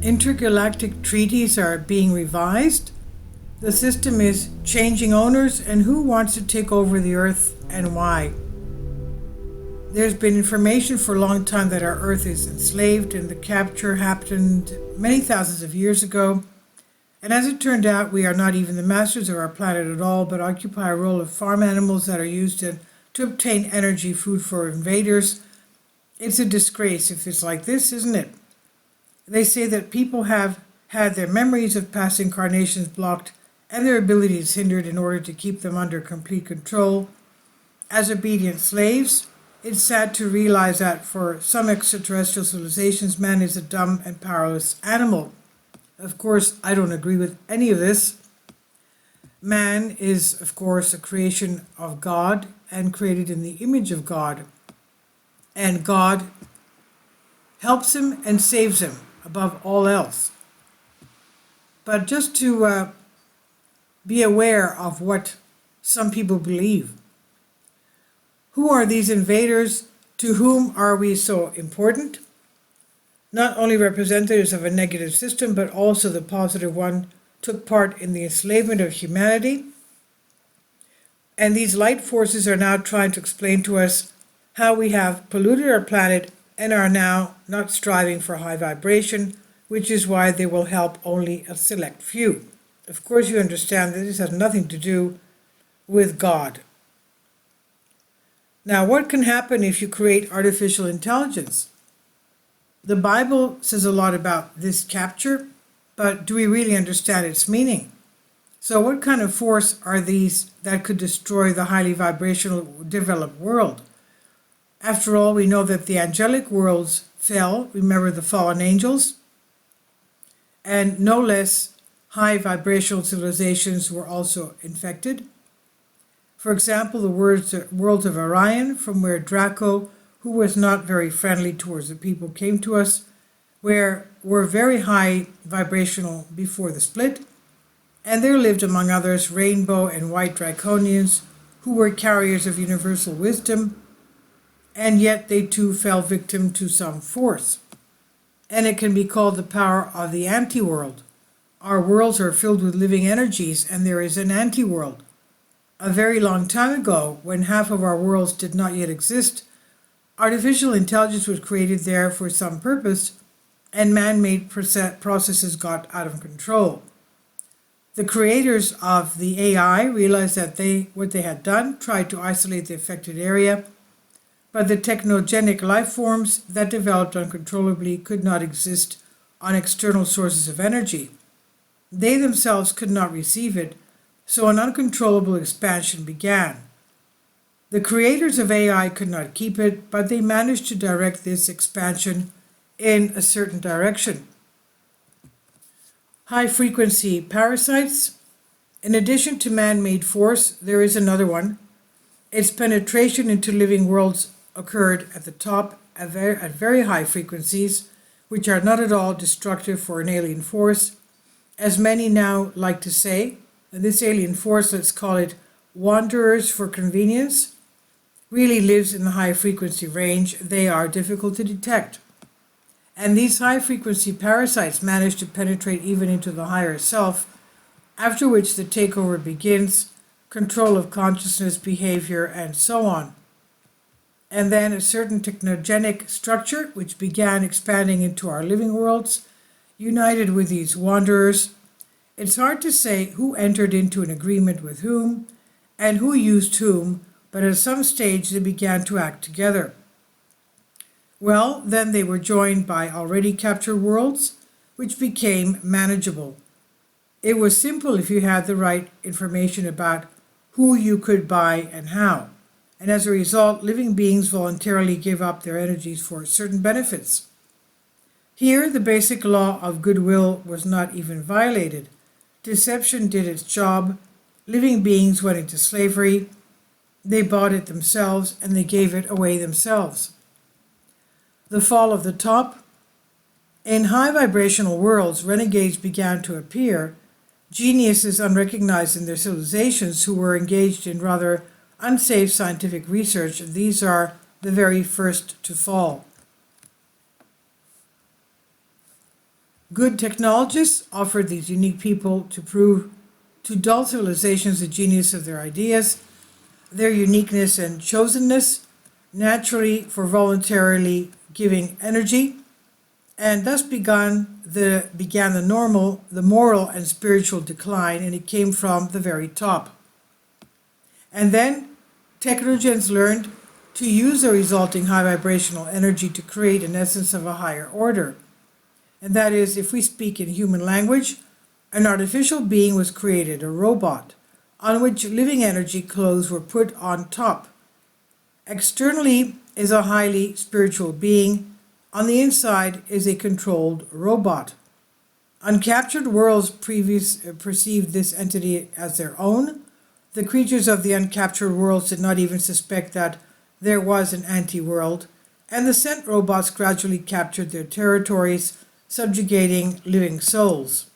Intergalactic treaties are being revised. The system is changing owners, and who wants to take over the Earth and why? There's been information for a long time that our Earth is enslaved, and the capture happened many thousands of years ago. And as it turned out, we are not even the masters of our planet at all, but occupy a role of farm animals that are used to obtain energy, food for invaders. It's a disgrace if it's like this, isn't it? They say that people have had their memories of past incarnations blocked and their abilities hindered in order to keep them under complete control. As obedient slaves, it's sad to realize that for some extraterrestrial civilizations, man is a dumb and powerless animal. Of course, I don't agree with any of this. Man is, of course, a creation of God and created in the image of God. And God helps him and saves him above all else. But just to be aware of what some people believe. Who are these invaders? To whom are we so important? Not only representatives of a negative system, but also the positive one took part in the enslavement of humanity. And these light forces are now trying to explain to us how we have polluted our planet and are now not striving for high vibration, which is why they will help only a select few. Of course, you understand that this has nothing to do with God. Now, what can happen if you create artificial intelligence? The Bible says a lot about this capture, but do we really understand its meaning? So what kind of force are these that could destroy the highly vibrational developed world? After all, we know that the angelic worlds fell, remember the fallen angels, and no less high vibrational civilizations were also infected. For example, the worlds of Orion, from where Draco, who was not very friendly towards the people, came to us, were very high vibrational before the split, and there lived among others rainbow and white draconians who were carriers of universal wisdom, and yet they too fell victim to some force. And it can be called the power of the anti-world. Our worlds are filled with living energies, and there is an anti-world. A very long time ago, when half of our worlds did not yet exist, artificial intelligence was created there for some purpose, and man-made processes got out of control. The creators of the AI realized that what they had done, tried to isolate the affected area, but the technogenic life forms that developed uncontrollably could not exist on external sources of energy. They themselves could not receive it, so an uncontrollable expansion began. The creators of AI could not keep it, but they managed to direct this expansion in a certain direction. High-frequency parasites. In addition to man-made force, there is another one. Its penetration into living worlds occurred at the top at very high frequencies, which are not at all destructive for an alien force. As many now like to say, this alien force, let's call it wanderers for convenience, really lives in the high frequency range. They are difficult to detect. And these high frequency parasites manage to penetrate even into the higher self, after which the takeover begins, control of consciousness, behavior, and so on. And then a certain technogenic structure, which began expanding into our living worlds, united with these wanderers. It's hard to say who entered into an agreement with whom and who used whom, but at some stage they began to act together. Well, then they were joined by already captured worlds, which became manageable. It was simple if you had the right information about who you could buy and how. And as a result, living beings voluntarily give up their energies for certain benefits. Here, the basic law of goodwill was not even violated. Deception did its job. Living beings went into slavery. They bought it themselves, and they gave it away themselves. The fall of the top. In high vibrational worlds, renegades began to appear, geniuses unrecognized in their civilizations who were engaged in rather unsafe scientific research. These are the very first to fall. Good technologists offered these unique people to prove to dull civilizations the genius of their ideas, their uniqueness and chosenness, naturally for voluntarily giving energy, and thus began the moral and spiritual decline, and it came from the very top. And then technogens learned to use the resulting high vibrational energy to create an essence of a higher order. And that is, if we speak in human language, an artificial being was created, a robot, on which living energy clothes were put on top. Externally is a highly spiritual being, on the inside is a controlled robot. Uncaptured worlds perceived this entity as their own. The creatures of the uncaptured worlds did not even suspect that there was an anti-world, and the sent robots gradually captured their territories, subjugating living souls.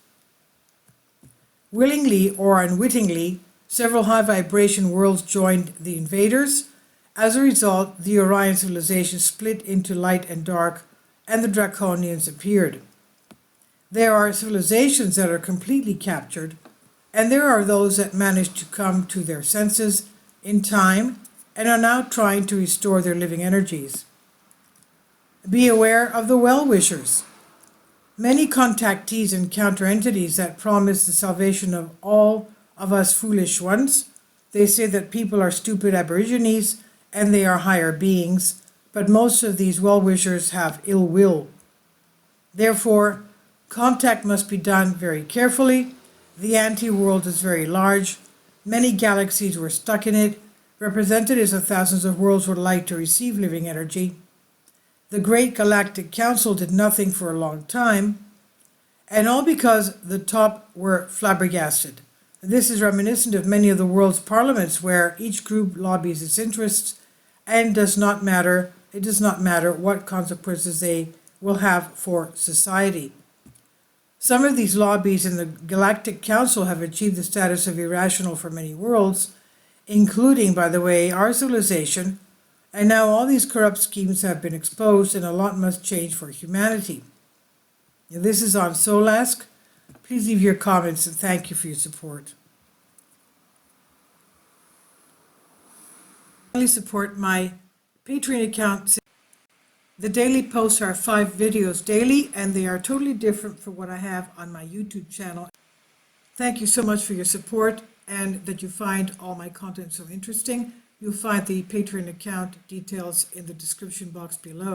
Willingly or unwittingly, several high vibration worlds joined the invaders. As a result, the Orion civilization split into light and dark, and the Draconians appeared. There are civilizations that are completely captured, and there are those that manage to come to their senses in time and are now trying to restore their living energies. Be aware of the well-wishers. Many contactees encounter entities that promise the salvation of all of us foolish ones. They say that people are stupid aborigines and they are higher beings, but most of these well-wishers have ill will. Therefore, contact must be done very carefully. The anti-world is very large. Many galaxies were stuck in it. Representatives of thousands of worlds would like to receive living energy. The Great Galactic Council did nothing for a long time, and all because the top were flabbergasted. This is reminiscent of many of the world's parliaments where each group lobbies its interests, and it does not matter what consequences they will have for society. Some of these lobbies in the Galactic Council have achieved the status of irrational for many worlds, including, by the way, our civilization, and now all these corrupt schemes have been exposed and a lot must change for humanity. Now, this is on Solask. Please leave your comments and thank you for your support. Please support my Patreon account. The daily posts are 5 videos daily and they are totally different from what I have on my YouTube channel. Thank you so much for your support and that you find all my content so interesting. You'll find the Patreon account details in the description box below.